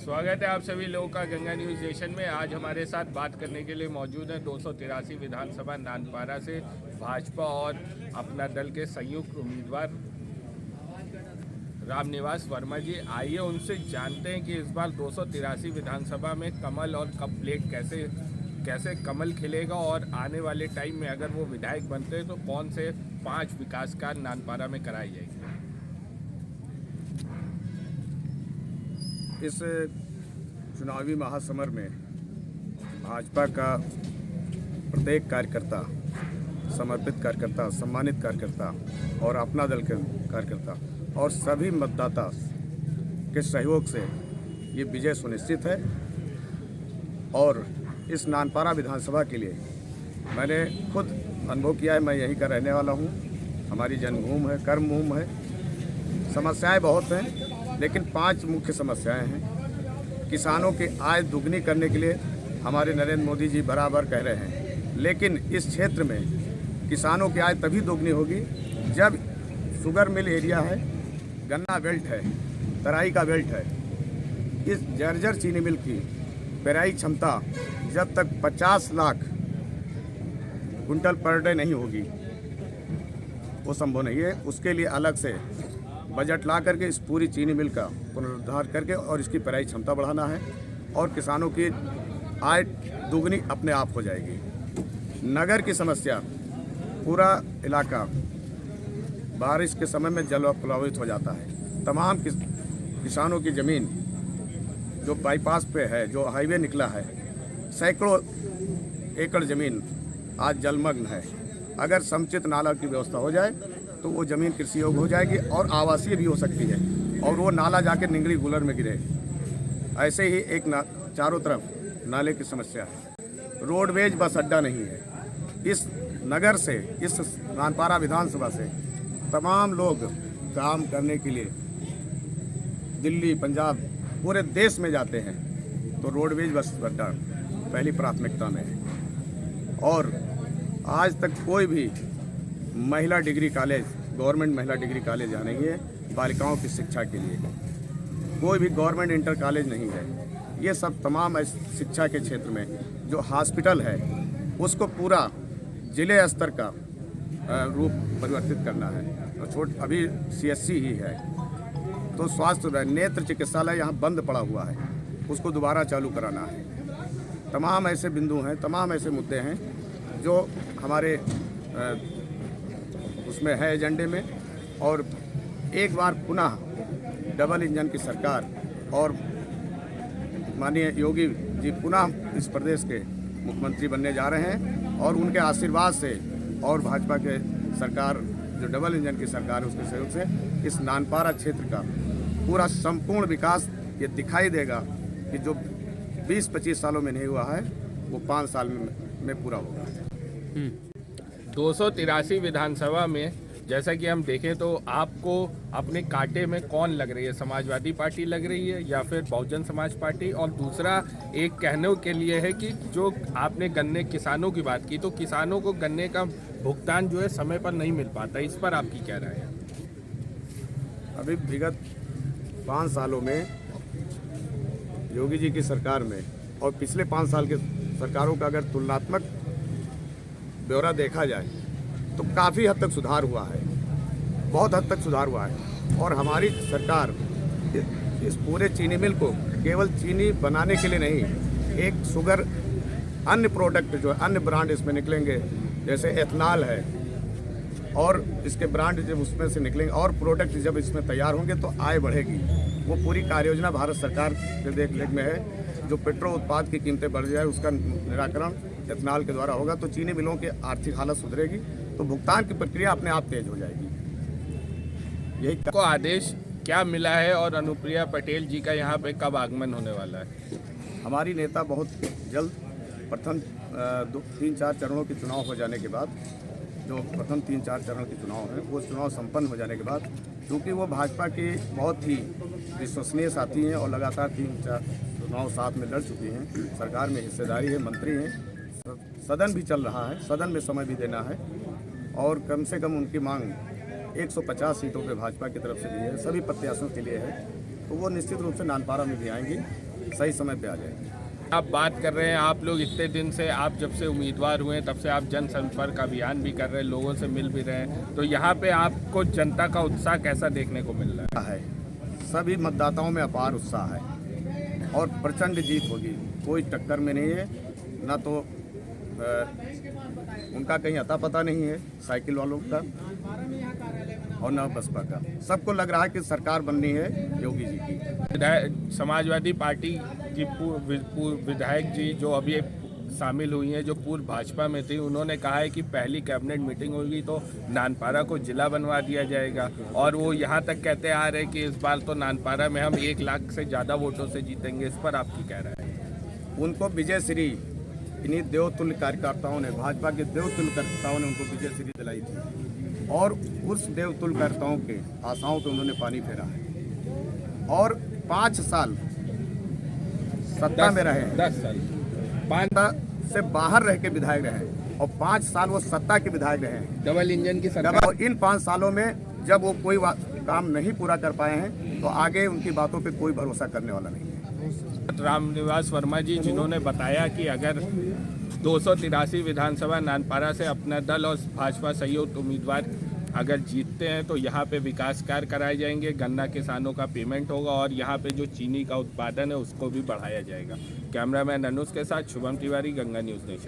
स्वागत है आप सभी लोगों का गंगा न्यूज़ नेशन में। आज हमारे साथ बात करने के लिए मौजूद है 283 विधानसभा नानपारा से भाजपा और अपना दल के संयुक्त उम्मीदवार रामनिवास वर्मा जी। आइए उनसे जानते हैं कि इस बार 283 विधानसभा में कमल और कप प्लेट कैसे कमल खिलेगा और आने वाले टाइम में अगर वो विधायक बनते हैं तो कौन से 5 विकास कार्य नानपारा में कराए जाएंगे। इस चुनावी महासमर में भाजपा का प्रत्येक कार्यकर्ता, समर्पित कार्यकर्ता, सम्मानित कार्यकर्ता और अपना दल के कार्यकर्ता और सभी मतदाता के सहयोग से ये विजय सुनिश्चित है। और इस नानपारा विधानसभा के लिए मैंने खुद अनुभव किया है। मैं यहीं का रहने वाला हूँ। हमारी जन्मभूमि है, कर्मभूमि है। समस्याएं बहुत हैं, लेकिन 5 मुख्य समस्याएं हैं। किसानों की आय दुगनी करने के लिए हमारे नरेंद्र मोदी जी बराबर कह रहे हैं, लेकिन इस क्षेत्र में किसानों की आय तभी दोगुनी होगी जब शुगर मिल एरिया है, गन्ना बेल्ट है, तराई का बेल्ट है। इस जर्जर चीनी मिल की पेराई क्षमता जब तक 50 लाख कुंटल पर डे नहीं होगी वो संभव नहीं है। उसके लिए अलग से बजट ला करके इस पूरी चीनी मिल का पुनरुद्धार करके और इसकी पेराई क्षमता बढ़ाना है और किसानों की आय दुगनी अपने आप हो जाएगी। नगर की समस्या, पूरा इलाका बारिश के समय में जल प्लावित हो जाता है। तमाम किसानों की ज़मीन जो बाईपास पे है, जो हाईवे निकला है, सैकड़ों एकड़ ज़मीन आज जलमग्न है। अगर समुचित नाला की व्यवस्था हो जाए तो वो ज़मीन कृषि योग्य हो जाएगी और आवासीय भी हो सकती है और वो नाला जाके निंगड़ी गुलर में गिरे। ऐसे ही एक चारों तरफ नाले की समस्या है। रोडवेज बस अड्डा नहीं है। इस नगर से, इस नानपारा विधानसभा से तमाम लोग काम करने के लिए दिल्ली, पंजाब, पूरे देश में जाते हैं, तो रोडवेज बस अड्डा पहली प्राथमिकता में है। और आज तक कोई भी महिला डिग्री कॉलेज, गवर्नमेंट महिला डिग्री कॉलेज यहाँ नहीं है बालिकाओं की शिक्षा के लिए। कोई भी गवर्नमेंट इंटर कॉलेज नहीं है। ये सब तमाम शिक्षा के क्षेत्र में जो हॉस्पिटल है उसको पूरा जिले स्तर का रूप परिवर्तित करना है। और अभी CSC ही है, तो स्वास्थ्य नेत्र चिकित्सालय यहाँ बंद पड़ा हुआ है, उसको दोबारा चालू कराना है। तमाम ऐसे बिंदु हैं, तमाम ऐसे मुद्दे हैं जो हमारे उसमें है एजेंडे में। और एक बार पुनः डबल इंजन की सरकार और माननीय योगी जी पुनः इस प्रदेश के मुख्यमंत्री बनने जा रहे हैं और उनके आशीर्वाद से और भाजपा के सरकार जो डबल इंजन की सरकार है उसके सहयोग से इस नानपारा क्षेत्र का पूरा संपूर्ण विकास ये दिखाई देगा कि जो 20-25 सालों में नहीं हुआ है वो 5 साल में पूरा होगा। 283 विधानसभा में जैसा कि हम देखें तो आपको अपने कांटे में कौन लग रही है? समाजवादी पार्टी लग रही है या फिर बहुजन समाज पार्टी? और दूसरा एक कहने के लिए है कि जो आपने गन्ने किसानों की बात की, तो किसानों को गन्ने का भुगतान जो है समय पर नहीं मिल पाता, इस पर आपकी क्या राय है? अभी विगत 5 सालों में योगी जी की सरकार में और पिछले 5 साल के सरकारों का अगर तुलनात्मक ब्यौरा देखा जाए तो काफ़ी हद तक सुधार हुआ है, बहुत हद तक सुधार हुआ है। और हमारी सरकार इस पूरे चीनी मिल को केवल चीनी बनाने के लिए नहीं, एक शुगर अन्य प्रोडक्ट जो अन्य ब्रांड इसमें निकलेंगे, जैसे एथनॉल है और इसके ब्रांड जब उसमें से निकलेंगे और प्रोडक्ट जब इसमें तैयार होंगे तो आय बढ़ेगी। वो पूरी कार्य योजना भारत सरकार के देखरेख में है। जो पेट्रोल उत्पाद की कीमतें बढ़ जाए उसका निराकरण एथनॉल के द्वारा होगा, तो चीनी मिलों की आर्थिक हालत सुधरेगी, तो भुगतान की प्रक्रिया अपने आप तेज हो जाएगी। यही को आदेश क्या मिला है और अनुप्रिया पटेल जी का यहाँ पे कब आगमन होने वाला है? हमारी नेता बहुत जल्द प्रथम 3-4 चरणों के चुनाव हो जाने के बाद, जो प्रथम 3-4 चरण के चुनाव हैं वो चुनाव संपन्न हो जाने के बाद, क्योंकि वो भाजपा के बहुत ही विश्वसनीय साथी हैं और लगातार 3-4 चुनाव साथ में लड़ चुकी हैं, सरकार में हिस्सेदारी है, मंत्री हैं, सदन भी चल रहा है, सदन में समय भी देना है और कम से कम उनकी मांग 150 सीटों पे भाजपा की तरफ से भी है, सभी प्रत्याशियों के लिए है, तो वो निश्चित रूप से नानपारा में भी आएंगी सही समय पे आ जाएगी। आप बात कर रहे हैं, आप लोग इतने दिन से, आप जब से उम्मीदवार हुए तब से आप जनसंपर्क अभियान भी कर रहे हैं, लोगों से मिल भी रहे हैं, तो यहाँ पे आपको जनता का उत्साह कैसा देखने को मिल रहा है? सभी मतदाताओं में अपार उत्साह है और प्रचंड जीत होगी, कोई टक्कर में नहीं है। ना तो उनका कहीं अता पता नहीं है साइकिल वालों का और न बसपा का। सबको लग रहा है कि सरकार बननी है योगी जी की। समाजवादी पार्टी की विधायक जी जो अभी शामिल हुई हैं, जो पूर्व भाजपा में थी, उन्होंने कहा है कि पहली कैबिनेट मीटिंग होगी तो नानपारा को जिला बनवा दिया जाएगा, और वो यहाँ तक कहते आ रहे हैं कि इस बार तो नानपारा में हम 1 लाख से ज़्यादा वोटों से जीतेंगे। इस पर आपकी क्या राय है? उनको विजय श्री इन्हीं देवतुल्य कार्यकर्ताओं ने, भाजपा के देवतुल्य कार्यकर्ताओं ने उनको विजय श्री दिलाई थी और उस देवतुल्य कार्यकर्ताओं के आशाओं पे उन्होंने पानी फेरा है और 5 साल सत्ता में रहे, 10 साल 5 से बाहर रह के विधायक रहे और 5 साल वो सत्ता के विधायक रहे हैं। डबल इंजन की सरकार। और इन 5 सालों में जब वो कोई काम नहीं पूरा कर पाए हैं तो आगे उनकी बातों पे कोई भरोसा करने वाला नहीं है। रामनिवास वर्मा जी, जिन्होंने बताया कि अगर 283 विधानसभा नानपारा से अपना दल और भाजपा संयुक्त उम्मीदवार अगर जीतते हैं तो यहाँ पे विकास कार्य कराए जाएंगे, गन्ना किसानों का पेमेंट होगा और यहाँ पे जो चीनी का उत्पादन है उसको भी बढ़ाया जाएगा। कैमरामैन अनुज के साथ शुभम तिवारी, गंगा न्यूज़ नेशन।